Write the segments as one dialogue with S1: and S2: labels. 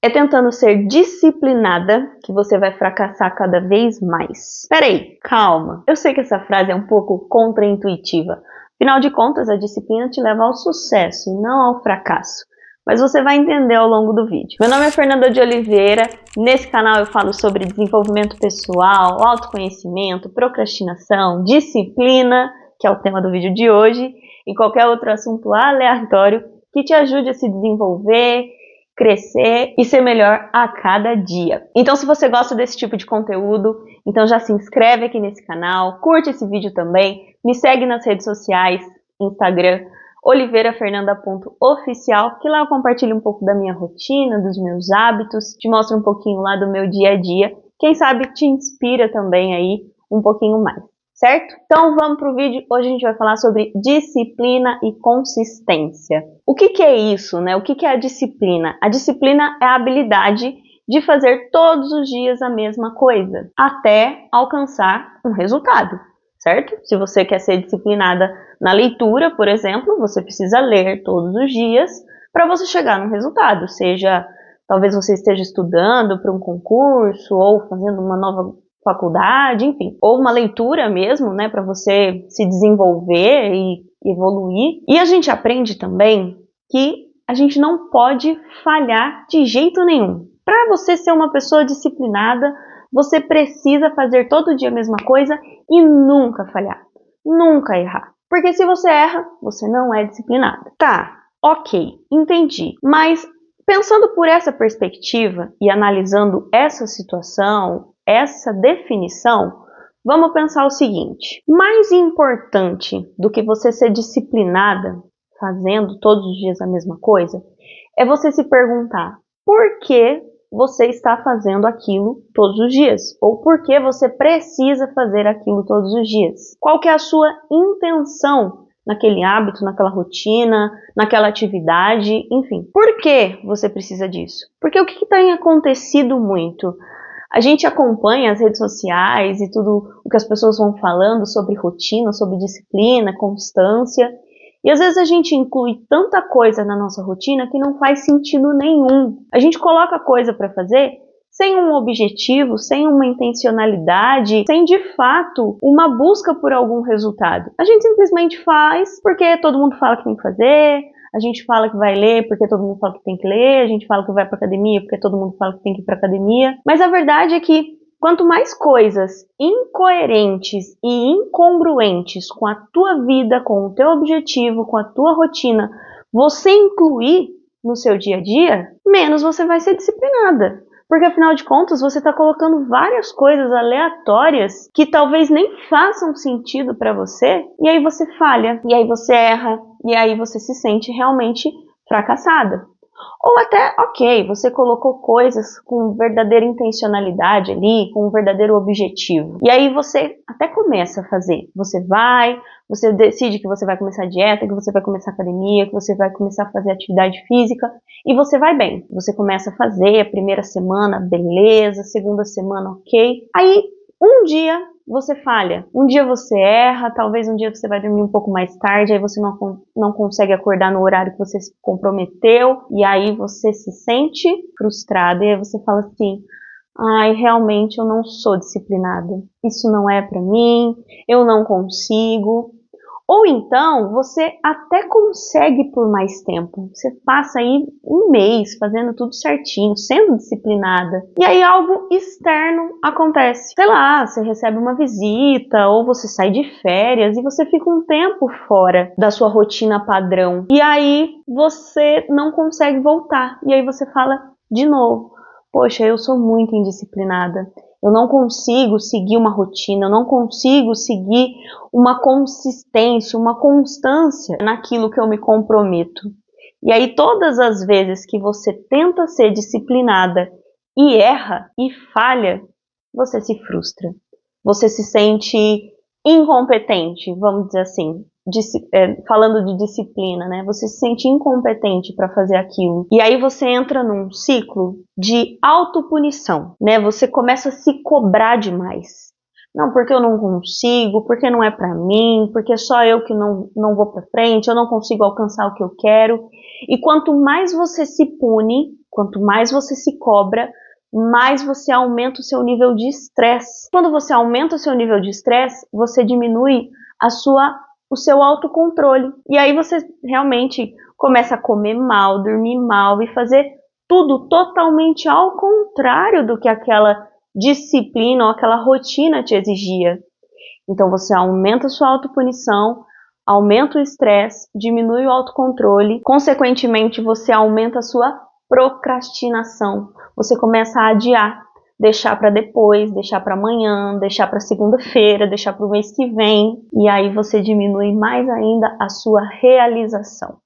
S1: É tentando ser disciplinada que você vai fracassar cada vez mais. Peraí, calma. Eu sei que essa frase é um pouco contraintuitiva. Afinal de contas, a disciplina te leva ao sucesso e não ao fracasso. Mas você vai entender ao longo do vídeo. Meu nome é Fernanda de Oliveira. Nesse canal eu falo sobre desenvolvimento pessoal, autoconhecimento, procrastinação, disciplina, que é o tema do vídeo de hoje, e qualquer outro assunto aleatório que te ajude a se desenvolver, crescer e ser melhor a cada dia. Então, se você gosta desse tipo de conteúdo, então já se inscreve aqui nesse canal, curte esse vídeo também, me segue nas redes sociais, Instagram, oliveirafernanda.oficial, que lá eu compartilho um pouco da minha rotina, dos meus hábitos, te mostro um pouquinho lá do meu dia a dia, quem sabe te inspira também aí um pouquinho mais, certo? Então vamos para o vídeo. Hoje a gente vai falar sobre disciplina e consistência. O que é isso, né? O que é a disciplina? A disciplina é a habilidade de fazer todos os dias a mesma coisa, até alcançar um resultado, certo? Se você quer ser disciplinada na leitura, por exemplo, você precisa ler todos os dias para você chegar no resultado, seja talvez você esteja estudando para um concurso ou fazendo uma nova faculdade, enfim, ou uma leitura mesmo, né, para você se desenvolver e evoluir. E a gente aprende também que a gente não pode falhar de jeito nenhum. Para você ser uma pessoa disciplinada, você precisa fazer todo dia a mesma coisa e nunca falhar, nunca errar. Porque se você erra, você não é disciplinada. Tá, ok, entendi. Mas pensando por essa perspectiva e analisando essa situação, essa definição, vamos pensar o seguinte: mais importante do que você ser disciplinada, fazendo todos os dias a mesma coisa, é você se perguntar por que você está fazendo aquilo todos os dias, ou por que você precisa fazer aquilo todos os dias. Qual que é a sua intenção naquele hábito, naquela rotina, naquela atividade, enfim. Por que você precisa disso? Porque o que tem acontecido muito? A gente acompanha as redes sociais e tudo o que as pessoas vão falando sobre rotina, sobre disciplina, constância. E às vezes a gente inclui tanta coisa na nossa rotina que não faz sentido nenhum. A gente coloca coisa para fazer sem um objetivo, sem uma intencionalidade, sem de fato uma busca por algum resultado. A gente simplesmente faz porque todo mundo fala que tem que fazer, a gente fala que vai ler porque todo mundo fala que tem que ler, a gente fala que vai para academia porque todo mundo fala que tem que ir para academia. Mas a verdade é que quanto mais coisas incoerentes e incongruentes com a tua vida, com o teu objetivo, com a tua rotina, você incluir no seu dia a dia, menos você vai ser disciplinada. Porque afinal de contas, você está colocando várias coisas aleatórias que talvez nem façam sentido para você, e aí você falha, e aí você erra, e aí você se sente realmente fracassada. Ou até, ok, você colocou coisas com verdadeira intencionalidade ali, com um verdadeiro objetivo. E aí você até começa a fazer. Você decide que você vai começar a dieta, que você vai começar a academia, que você vai começar a fazer atividade física, e você vai bem. Você começa a fazer, a primeira semana, beleza, segunda semana, ok. Aí, um dia você falha, um dia você erra, talvez um dia você vai dormir um pouco mais tarde, aí você não consegue acordar no horário que você se comprometeu, e aí você se sente frustrado, e aí você fala assim: ai, realmente eu não sou disciplinada, isso não é pra mim, eu não consigo. Ou então, você até consegue por mais tempo. Você passa aí um mês fazendo tudo certinho, sendo disciplinada. E aí algo externo acontece. Sei lá, você recebe uma visita, ou você sai de férias e você fica um tempo fora da sua rotina padrão. E aí você não consegue voltar. E aí você fala de novo: poxa, eu sou muito indisciplinada. Eu não consigo seguir uma rotina, eu não consigo seguir uma consistência, uma constância naquilo que eu me comprometo. E aí todas as vezes que você tenta ser disciplinada e erra e falha, você se frustra. Você se sente incompetente, vamos dizer assim. Falando de disciplina, né? Você se sente incompetente para fazer aquilo. E aí você entra num ciclo de autopunição, né? Você começa a se cobrar demais. Não, porque eu não consigo, porque não é pra mim, porque só eu que não vou pra frente, eu não consigo alcançar o que eu quero. E quanto mais você se pune, quanto mais você se cobra, mais você aumenta o seu nível de estresse. Quando você aumenta o seu nível de estresse, você diminui o seu autocontrole. E aí você realmente começa a comer mal, dormir mal e fazer tudo totalmente ao contrário do que aquela disciplina ou aquela rotina te exigia. Então você aumenta a sua autopunição, aumenta o estresse, diminui o autocontrole, consequentemente você aumenta a sua procrastinação. Você começa a adiar, deixar para depois, deixar para amanhã, deixar para segunda-feira, deixar para o mês que vem, e aí você diminui mais ainda a sua realização.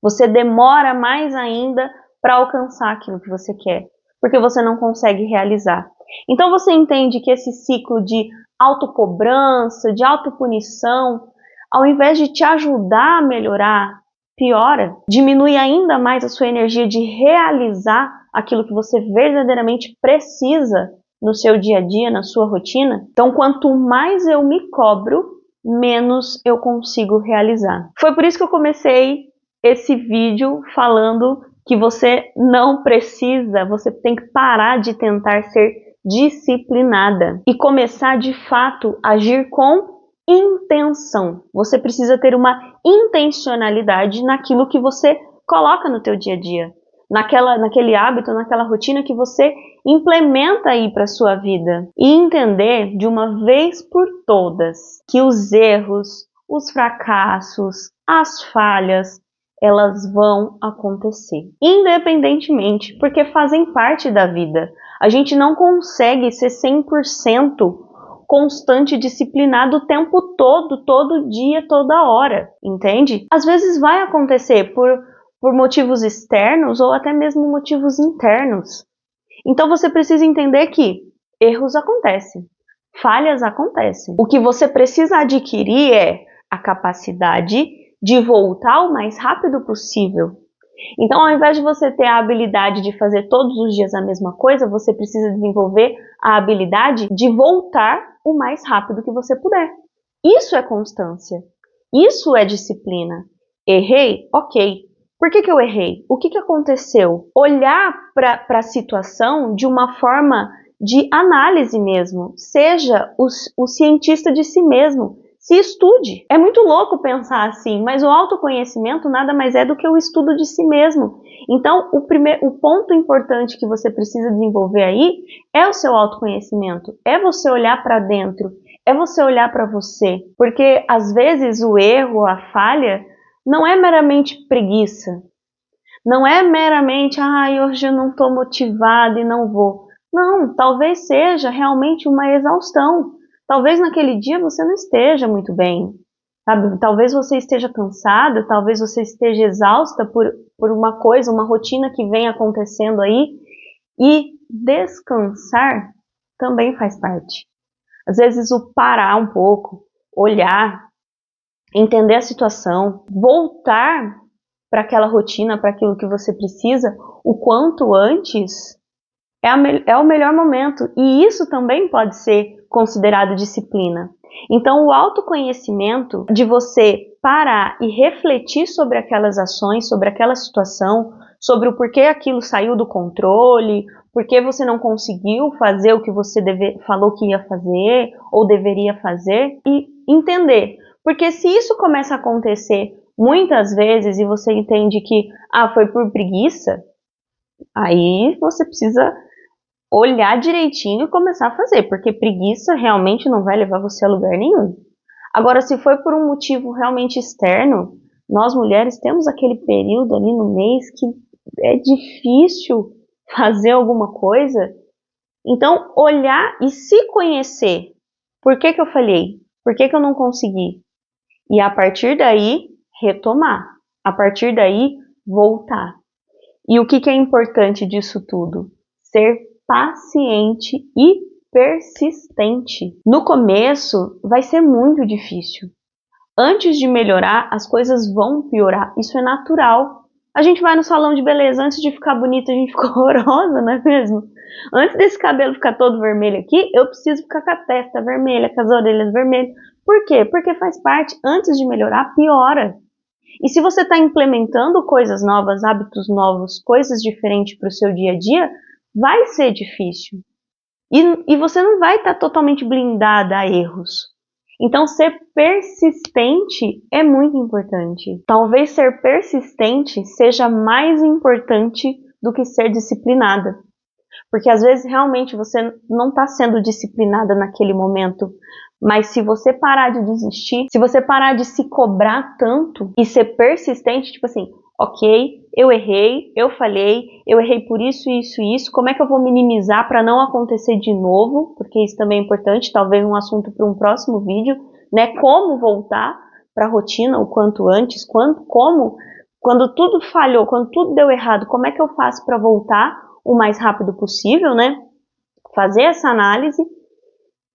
S1: Você demora mais ainda para alcançar aquilo que você quer, porque você não consegue realizar. Então você entende que esse ciclo de autocobrança, de autopunição, ao invés de te ajudar a melhorar, piora, diminui ainda mais a sua energia de realizar aquilo que você verdadeiramente precisa no seu dia a dia, na sua rotina. Então, quanto mais eu me cobro, menos eu consigo realizar. Foi por isso que eu comecei esse vídeo falando que você não precisa, você tem que parar de tentar ser disciplinada e começar de fato a agir com intenção. Você precisa ter uma intencionalidade naquilo que você coloca no teu dia a dia, naquele hábito, naquela rotina que você implementa aí para sua vida, e entender de uma vez por todas que os erros, os fracassos, as falhas, elas vão acontecer, independentemente, porque fazem parte da vida. A gente não consegue ser 100% constante, disciplinado o tempo todo, todo dia, toda hora, entende? Às vezes vai acontecer por motivos externos ou até mesmo motivos internos. Então você precisa entender que erros acontecem, falhas acontecem. O que você precisa adquirir é a capacidade de voltar o mais rápido possível. Então, ao invés de você ter a habilidade de fazer todos os dias a mesma coisa, você precisa desenvolver a habilidade de voltar o mais rápido que você puder. Isso é constância. Isso é disciplina. Errei? Ok. Por que eu errei? O que aconteceu? Olhar para a situação de uma forma de análise mesmo. Seja o cientista de si mesmo. Se estude. É muito louco pensar assim, mas o autoconhecimento nada mais é do que o estudo de si mesmo. Então, o ponto importante que você precisa desenvolver aí é o seu autoconhecimento. É você olhar para dentro. É você olhar para você. Porque, às vezes, o erro, a falha, não é meramente preguiça. Não é meramente, hoje eu não estou motivado e não vou. Não, talvez seja realmente uma exaustão. Talvez naquele dia você não esteja muito bem, sabe? Talvez você esteja cansada, talvez você esteja exausta por uma coisa, uma rotina que vem acontecendo aí. E descansar também faz parte. Às vezes o parar um pouco, olhar, entender a situação, voltar para aquela rotina, para aquilo que você precisa, o quanto antes, é o melhor momento. E isso também pode ser considerado disciplina. Então, o autoconhecimento de você parar e refletir sobre aquelas ações, sobre aquela situação, sobre o porquê aquilo saiu do controle, porque você não conseguiu fazer o que você falou que ia fazer ou deveria fazer, e entender. Porque se isso começa a acontecer muitas vezes e você entende que foi por preguiça, aí você precisa olhar direitinho e começar a fazer, porque preguiça realmente não vai levar você a lugar nenhum. Agora, se foi por um motivo realmente externo, nós mulheres temos aquele período ali no mês que é difícil fazer alguma coisa. Então, olhar e se conhecer. Por que eu falhei? Por que eu não consegui? E a partir daí, retomar. A partir daí, voltar. E o que é importante disso tudo? Ser paciente e persistente. No começo, vai ser muito difícil. Antes de melhorar, as coisas vão piorar. Isso é natural. A gente vai no salão de beleza, antes de ficar bonita, a gente fica horrorosa, não é mesmo? Antes desse cabelo ficar todo vermelho aqui, eu preciso ficar com a testa vermelha, com as orelhas vermelhas. Por quê? Porque faz parte, antes de melhorar, piora. E se você está implementando coisas novas, hábitos novos, coisas diferentes para o seu dia a dia, vai ser difícil. E você não vai estar totalmente blindada a erros. Então, ser persistente é muito importante. Talvez ser persistente seja mais importante do que ser disciplinada. Porque às vezes realmente você não está sendo disciplinada naquele momento. Mas se você parar de desistir, se você parar de se cobrar tanto e ser persistente, tipo assim, ok, eu errei, eu falhei, eu errei por isso, isso e isso, como é que eu vou minimizar para não acontecer de novo? Porque isso também é importante, talvez um assunto para um próximo vídeo, né? Como voltar para a rotina o quanto antes, quando tudo falhou, quando tudo deu errado, como é que eu faço para voltar o mais rápido possível, né? Fazer essa análise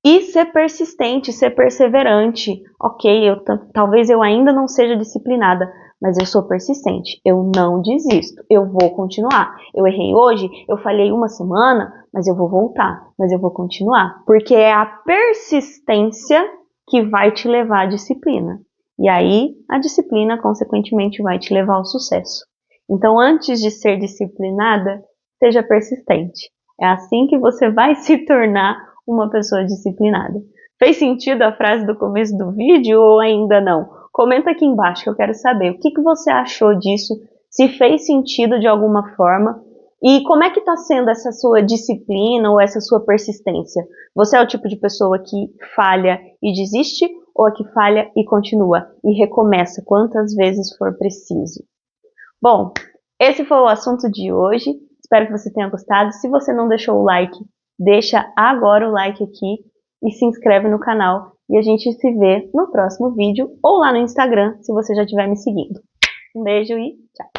S1: e ser persistente, ser perseverante. Ok, talvez eu ainda não seja disciplinada, mas eu sou persistente, eu não desisto, eu vou continuar. Eu errei hoje, eu falhei uma semana, mas eu vou voltar, mas eu vou continuar. Porque é a persistência que vai te levar à disciplina. E aí, a disciplina, consequentemente, vai te levar ao sucesso. Então, antes de ser disciplinada, seja persistente. É assim que você vai se tornar uma pessoa disciplinada. Fez sentido a frase do começo do vídeo ou ainda não? Comenta aqui embaixo que eu quero saber o que você achou disso, se fez sentido de alguma forma e como é que está sendo essa sua disciplina ou essa sua persistência. Você é o tipo de pessoa que falha e desiste ou a que falha e continua e recomeça quantas vezes for preciso? Bom, esse foi o assunto de hoje. Espero que você tenha gostado. Se você não deixou o like, deixa agora o like aqui e se inscreve no canal. E a gente se vê no próximo vídeo ou lá no Instagram, se você já estiver me seguindo. Um beijo e tchau!